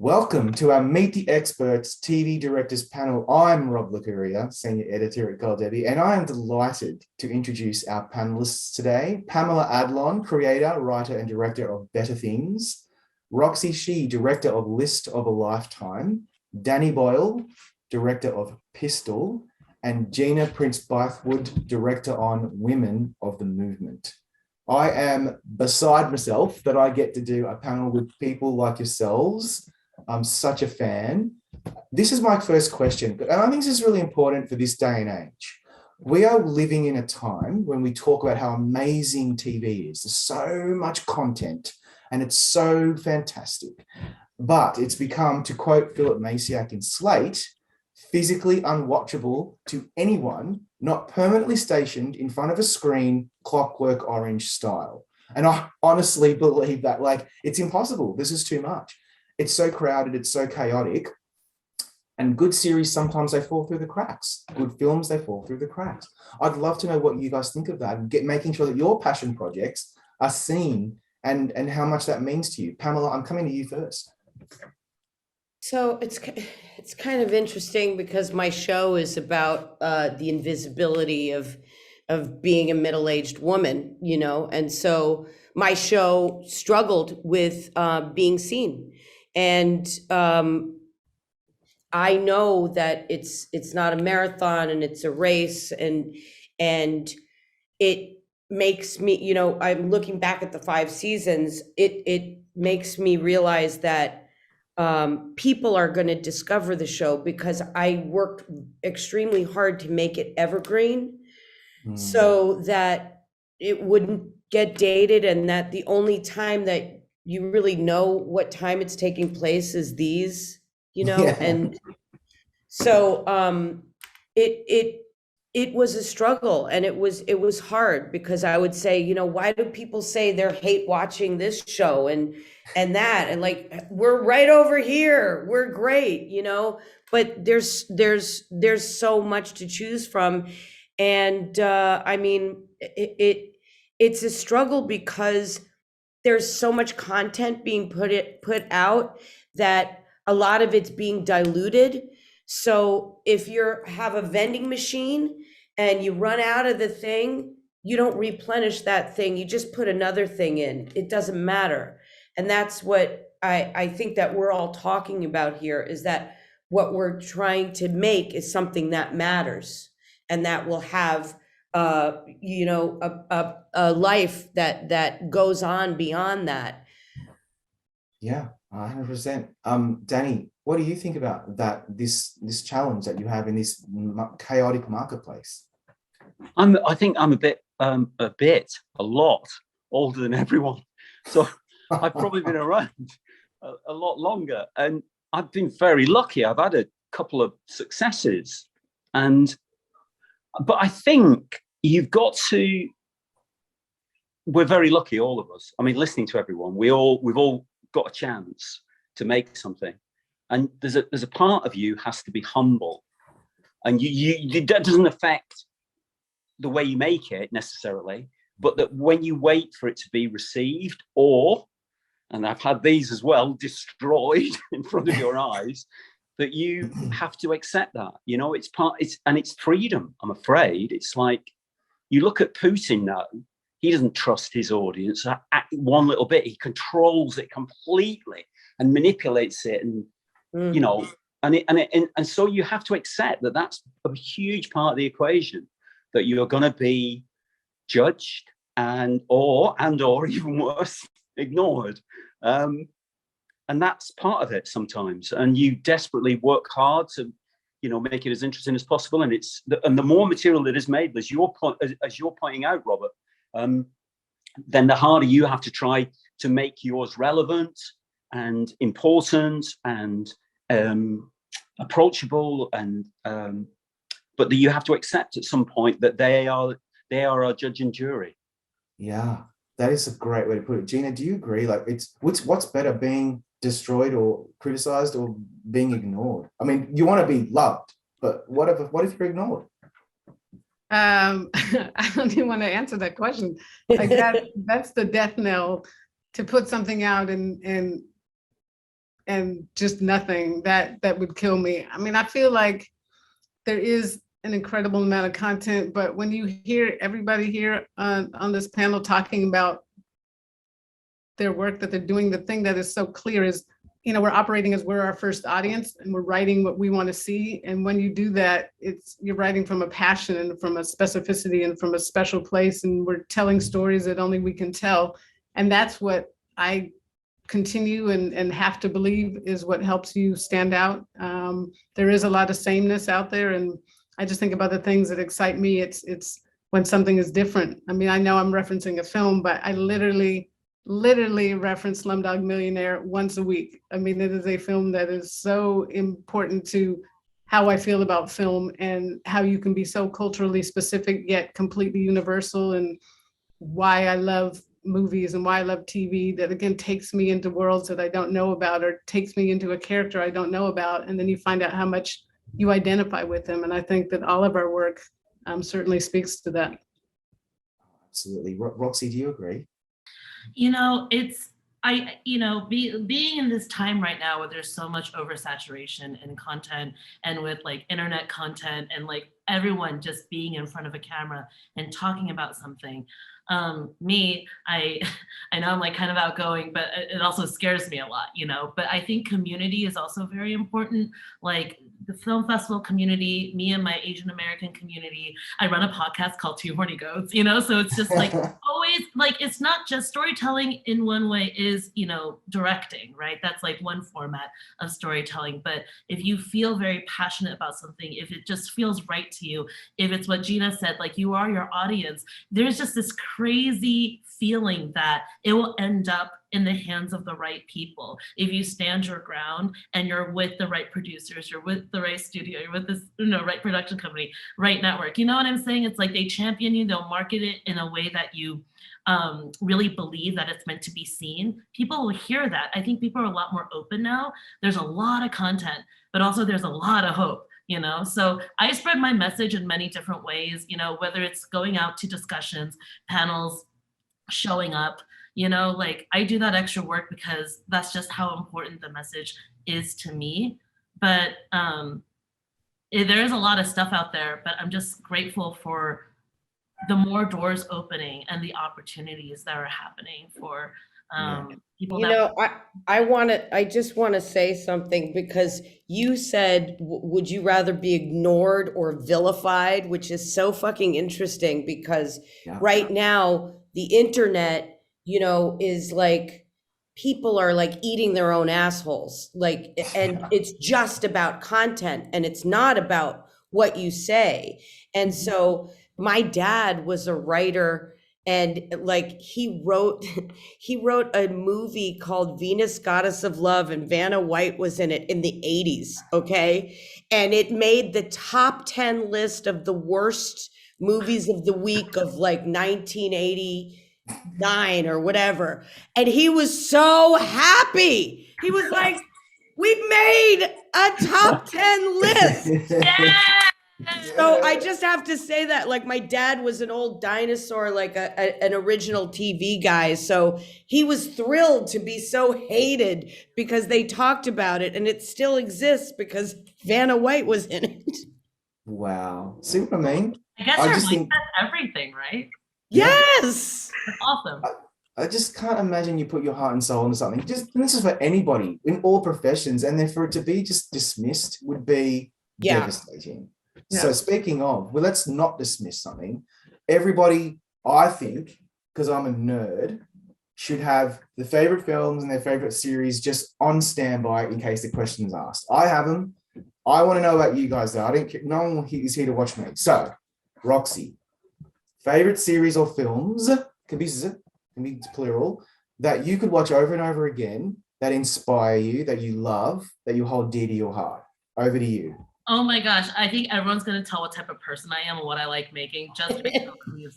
Welcome to our Meet the Experts TV Directors panel. I'm Rob Licuria, Senior Editor at Gold Debbie, and I am delighted to introduce our panelists today. Pamela Adlon, Creator, Writer and Director of Better Things. Roxy Shih, Director of List of a Lifetime. Danny Boyle, Director of Pistol. And Gina Prince-Bythewood, Director on Women of the Movement. I am beside myself that I get to do a panel with people like yourselves. I'm such a fan. This is my first question, and I think this is really important for this day and age. We are living in a time when we talk about how amazing TV is. There's so much content and it's so fantastic, but it's become, to quote Philip Masiak in Slate, physically unwatchable to anyone not permanently stationed in front of a screen, Clockwork Orange style. And I honestly believe that, like, it's impossible. This is too much. It's so crowded, it's so chaotic. And good series, sometimes they fall through the cracks. Good films, they fall through the cracks. I'd love to know what you guys think of that, and making sure that your passion projects are seen and how much that means to you. Pamela, I'm coming to you first. So it's kind of interesting because my show is about the invisibility of being a middle-aged woman, you know, and so my show struggled with being seen. And I know that it's not a marathon and it's a race, and it makes me, you know, I'm looking back at the 5 seasons, it makes me realize that people are going to discover the show because I worked extremely hard to make it evergreen so that it wouldn't get dated, and that the only time that you really know what time it's taking place is these, you know. Yeah. And so it was a struggle, and it was hard because I would say, you know, why do people say they hate watching this show and that, and like, we're right over here, we're great, you know, but there's so much to choose from. And I mean, it's a struggle because there's so much content being put out that a lot of it's being diluted. So if you have a vending machine and you run out of the thing, you don't replenish that thing, you just put another thing in. It doesn't matter. And that's what I think that we're all talking about here, is that what we're trying to make is something that matters and that will have you know, a life that goes on beyond that. Yeah, 100%. Danny, what do you think about that, this challenge that you have in this chaotic marketplace? I think I'm a lot older than everyone, so I've probably been around a lot longer, and I've been very lucky. I've had a couple of successes, but I think we're very lucky, all of us. I mean, listening to everyone, we've all got a chance to make something, and there's a part of you has to be humble, and that doesn't affect the way you make it necessarily, but that when you wait for it to be received, and I've had these as well, destroyed in front of your eyes, that you have to accept that, you know, it's freedom. I'm afraid it's like, you look at Putin now, he doesn't trust his audience one little bit. He controls it completely and manipulates it, and you know, and so you have to accept that that's a huge part of the equation, that you're going to be judged or even worse, ignored, and that's part of it sometimes. And you desperately work hard to, you know, make it as interesting as possible. And the more material that is made, as you're pointing out, Robert, then the harder you have to try to make yours relevant and important and approachable, and but that you have to accept at some point that they are our judge and jury. Yeah, that is a great way to put it. Gina, do you agree? Like, what's better, being destroyed or criticized or being ignored? I mean, you want to be loved, but what if you're ignored? I don't even want to answer that question. Like that's the death knell, to put something out and and just nothing, that would kill me. I mean, I feel like there is an incredible amount of content, but when you hear everybody here on this panel talking about their work that they're doing, the thing that is so clear is, we're operating as we're our first audience and we're writing what we want to see. And when you do that, you're writing from a passion and from a specificity and from a special place. And we're telling stories that only we can tell. And that's what I continue and have to believe is what helps you stand out. There is a lot of sameness out there. And I just think about the things that excite me. It's when something is different. I mean, I know I'm referencing a film, but I literally reference Slumdog Millionaire once a week. I mean, it is a film that is so important to how I feel about film and how you can be so culturally specific yet completely universal, and why I love movies and why I love TV, that again takes me into worlds that I don't know about, or takes me into a character I don't know about, and then you find out how much you identify with them. And I think that all of our work certainly speaks to that. Absolutely. Roxy, do you agree? Being in this time right now where there's so much oversaturation in content, and with like internet content, and like everyone just being in front of a camera and talking about something. I know I'm like kind of outgoing, but it also scares me a lot, but I think community is also very important. Like the film festival community, me and my Asian American community, I run a podcast called Two Horny Goats, so it's just like always, like, it's not just storytelling in one way is, directing, right? That's like one format of storytelling. But if you feel very passionate about something, if it just feels right to you, if it's what Gina said, like you are your audience, there's just this crazy feeling that it will end up in the hands of the right people. If you stand your ground and you're with the right producers, you're with the right studio, you're with this, right production company, right network, you know what I'm saying? It's like they champion you, they'll market it in a way that you really believe that it's meant to be seen. People will hear that. I think people are a lot more open now. There's a lot of content, but also there's a lot of hope. So I spread my message in many different ways, whether it's going out to discussions, panels, showing up, like I do that extra work because that's just how important the message is to me. But there is a lot of stuff out there, but I'm just grateful for the more doors opening and the opportunities that are happening for people. I just want to say something, because you said, would you rather be ignored or vilified, which is so fucking interesting, because right now the internet, is like, people are like eating their own assholes, like, and it's just about content and it's not about what you say. And so my dad was a writer, and like he wrote a movie called Venus, Goddess of Love, and Vanna White was in it in the 80s. Okay. And it made the top 10 list of the worst movies of the week of like 1989 or whatever. And he was so happy. He was like, we've made a top 10 list. Yeah. So I just have to say that, like, my dad was an old dinosaur, like an original TV guy. So he was thrilled to be so hated because they talked about it, and it still exists because Vanna White was in it. Wow. See what I mean? I guess our mindset's everything, right? Yes. That's awesome. I just can't imagine you put your heart and soul into something. And this is for anybody in all professions, and then for it to be just dismissed would be devastating. Yeah. So speaking of, well, let's not dismiss something. Everybody, I think, because I'm a nerd, should have the favorite films and their favorite series just on standby in case the question's asked. I have them. I want to know about you guys, though. I don't care. No one is here to watch me. So, Roxy, favorite series or films, can be plural, that you could watch over and over again, that inspire you, that you love, that you hold dear to your heart. Over to you. Oh my gosh, I think everyone's gonna tell what type of person I am and what I like making just based on clues.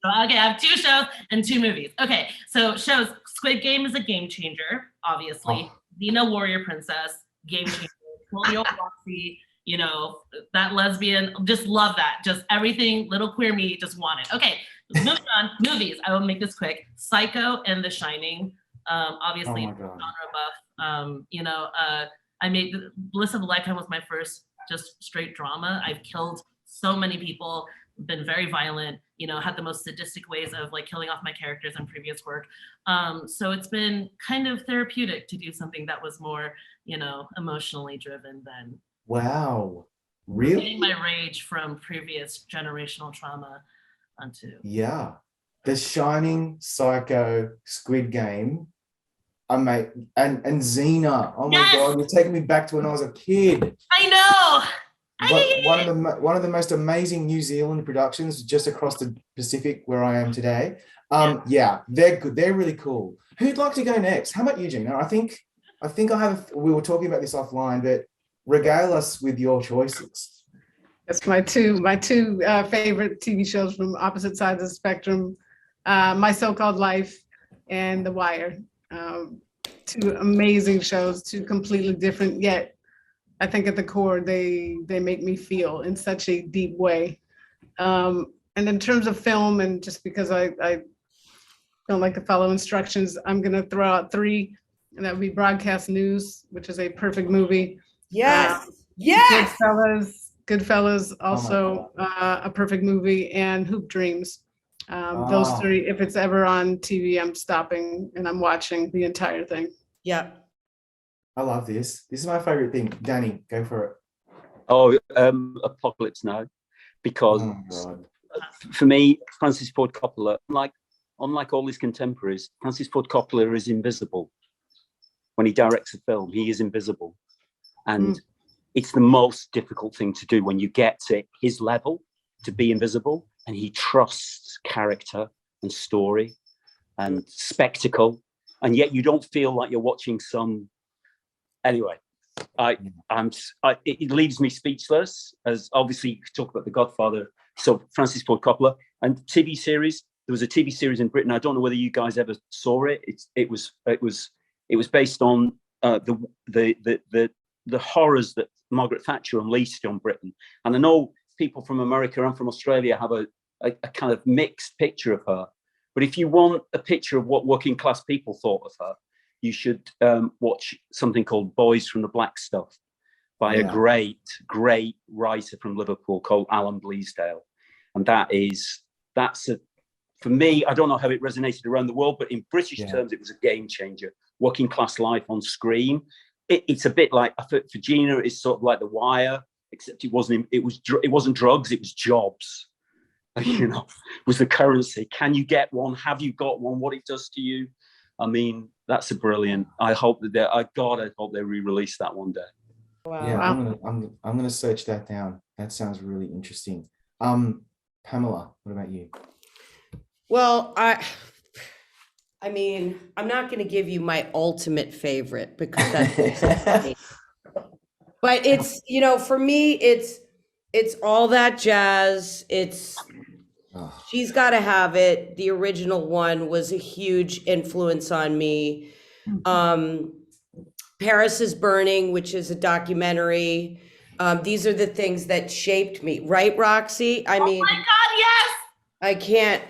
So, okay, I have 2 shows and 2 movies. Okay, so shows, Squid Game is a game changer, obviously. Xena Warrior Princess, game changer. Colonial Roxy, that lesbian, just love that. Just everything, little queer me, just want it. Okay, moving on, movies. I will make this quick. Psycho and The Shining. Obviously, Oh my God. genre buff. I made Bliss of a Lifetime was my first just straight drama. I've killed so many people, been very violent, had the most sadistic ways of like killing off my characters in previous work. So it's been kind of therapeutic to do something that was more, emotionally driven than Wow. getting Really? my rage from previous generational trauma onto. Yeah. The Shining, Psycho, Squid Game, mate, and Xena. Oh my Yes! God, you're taking me back to when I was a kid. I know. One of the most amazing New Zealand productions just across the Pacific where I am today. Yeah, they're good. They're really cool. Who'd like to go next? How about you, Gina? I think we were talking about this offline, but regale us with your choices. That's my two favorite TV shows from opposite sides of the spectrum. My So-Called Life and The Wire. Two amazing shows, two completely different, yet I think at the core, they make me feel in such a deep way. And in terms of film, and just because I don't like to follow instructions, I'm gonna throw out three, and that would be Broadcast News, which is a perfect movie. Yes. Yes. Goodfellas, also a perfect movie, and Hoop Dreams. Those three, if it's ever on TV, I'm stopping and I'm watching the entire thing. Yeah. I love this. This is my favorite thing. Danny, go for it. Oh, Apocalypse Now, because Oh my God. for me, Francis Ford Coppola, unlike all his contemporaries, Francis Ford Coppola is invisible. When he directs a film, he is invisible. And it's the most difficult thing to do when you get to his level, to be invisible. And he trusts character and story and spectacle. And yet you don't feel like you're watching some. Anyway, it leaves me speechless, as obviously you could talk about The Godfather. So Francis Ford Coppola and TV series. There was a TV series in Britain. I don't know whether you guys ever saw it. It was based on the horrors that Margaret Thatcher unleashed on Britain. And I know people from America and from Australia have a kind of mixed picture of her. But if you want a picture of what working class people thought of her, you should watch something called Boys from the Black Stuff by a great writer from Liverpool called Alan Bleasdale. And for me, I don't know how it resonated around the world, but in British terms, it was a game changer. Working class life on screen. It's a bit like, for Gina, it's sort of like The Wire, except it wasn't drugs, it was jobs. Was the currency. Can you get one? Have you got one? What it does to you? I mean, that's a brilliant. I hope that I hope they re-release that one day. Wow. Yeah, I'm gonna search that down. That sounds really interesting. Pamela, what about you? Well, I mean, I'm not going to give you my ultimate favorite because that's but it's, for me, it's All That Jazz. It's She's Gotta Have It. The original one was a huge influence on me. Paris is Burning, which is a documentary. These are the things that shaped me, right, Roxy? I mean, oh my God, yes. I can't,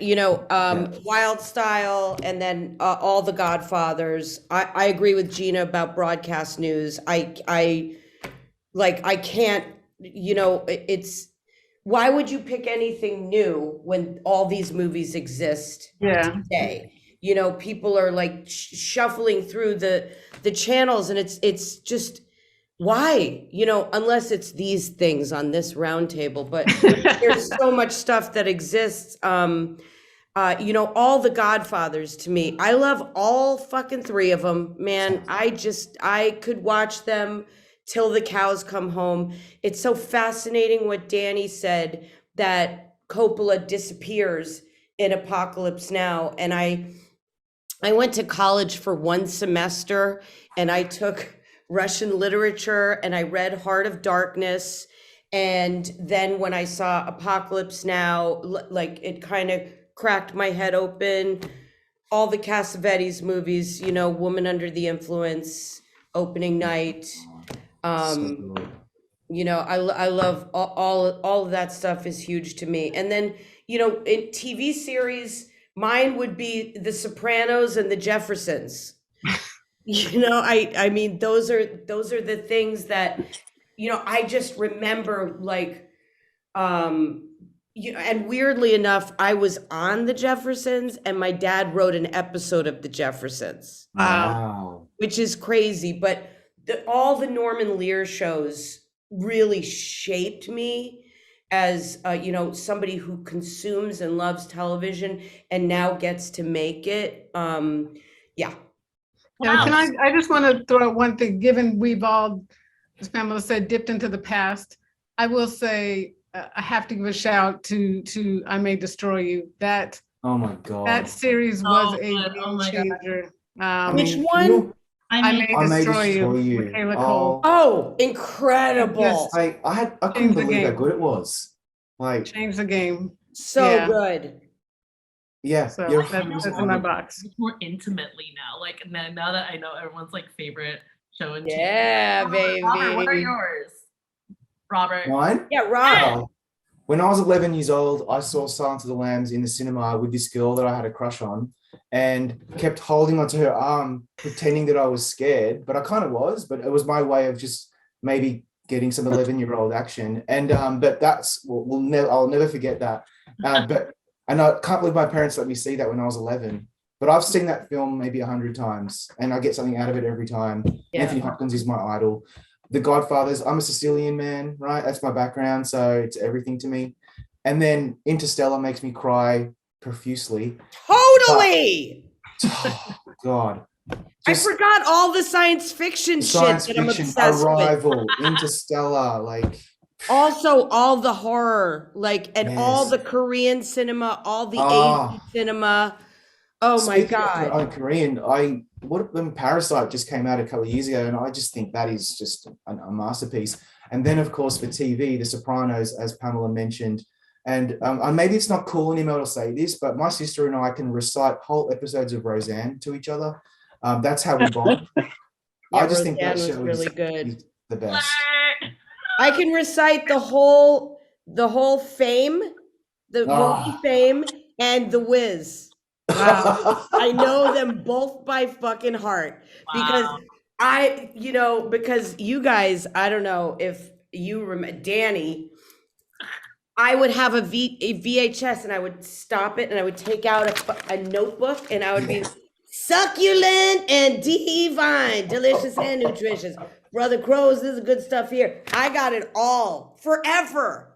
Wild Style, and then all the Godfathers. I agree with Gina about Broadcast News. I can't, it's, why would you pick anything new when all these movies exist today? People are like shuffling through the channels, and it's just, why? Unless it's these things on this roundtable, but there's so much stuff that exists. All the Godfathers to me, I love all fucking three of them, man. I could watch them till the cows come home. It's so fascinating what Danny said, that Coppola disappears in Apocalypse Now. And I went to college for one semester, and I took Russian literature, and I read Heart of Darkness. And then when I saw Apocalypse Now, like, it kind of cracked my head open. All the Cassavetes movies, Woman Under the Influence, Opening Night. I love all of that stuff is huge to me. And then, in TV series, mine would be The Sopranos and The Jeffersons. You know, I mean, those are the things that, you know, I just remember like, you know, and weirdly enough, I was on the Jeffersons and my dad wrote an episode of the Jeffersons, Wow. which is crazy, but all the Norman Lear shows really shaped me as, you know, somebody who consumes and loves television and now gets to make it. Yeah. Yeah, Wow. can I just want to throw out one thing, given we've all, as Pamela said, dipped into the past. I will say, I have to give a shout to I May Destroy You. That Oh my God. that series was Oh, a good. Oh game my God. changer. Which can one? you- I I mean, May I May Destroy Destroy You, You. Michaela Cole. Oh, incredible. Yes. I couldn't Changed the believe how game. good it was. Like, Changed the game. So Yeah. good. yeah, So you're that's 100% in my right. box. much more intimately now. Like now that I know everyone's like favorite show and Yeah, Robert, what are baby. yours? Robert. Mine? Yeah, Rob. Oh, when I was 11 years old, I saw Silence of the Lambs in the cinema with this girl that I had a crush on and kept holding onto her arm, pretending that I was scared, but I kind of was, but it was my way of just maybe getting some 11-year-old action. And, but that's, I'll never forget that. And I can't believe my parents let me see that when I was 11, but I've seen that film maybe 100 times and I get something out of it every time. Yeah. Anthony Hopkins is my idol. The Godfathers, I'm a Sicilian man, right? That's my background, so it's everything to me. And then Interstellar makes me cry profusely. Totally. Oh, God. I forgot all the science fiction Science shit that I'm fiction, obsessed with. Arrival, Interstellar, like, Also, all the horror, like, and all Yes. the Korean cinema, all the Ah. Asian cinema. Oh my speaking of God. Korean, when Parasite just came out a couple of years ago, and I just think that is just a masterpiece. And then, of course, for TV, The Sopranos, as Pamela mentioned. And maybe it's not cool anymore to say this, but my sister and I can recite whole episodes of Roseanne to each other. That's how we bond. Yeah, I just think that Roseanne was show really is good. the best. I can recite the whole Fame, the Ah. movie Fame, and The Wiz. Wow. I know them both by fucking heart because Wow. because you guys, I don't know if you remember Danny. I would have a VHS and I would stop it and I would take out a notebook and I would be succulent and divine, delicious and nutritious. Brother Crows, this is good stuff here. I got it all forever.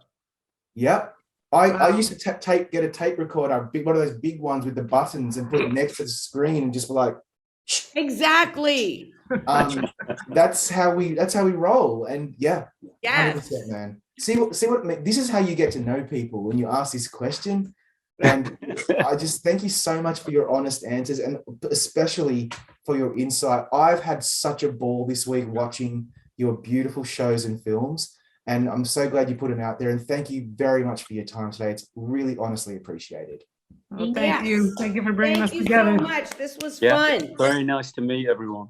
Yep. I Wow. used to get a tape recorder, one of those big ones with the buttons, and put it next to the screen and just be like, Exactly. that's how we roll. And yeah, Yes. 100%, man. See what this is how you get to know people when you ask this question. And I just thank you so much for your honest answers and especially for your insight. I've had such a ball this week watching your beautiful shows and films. And I'm so glad you put them out there. And thank you very much for your time today. It's really honestly appreciated. Well, thank you. Yes. Thank you for bringing us Thank you together. so much. This was Yeah. fun. Very nice to meet everyone.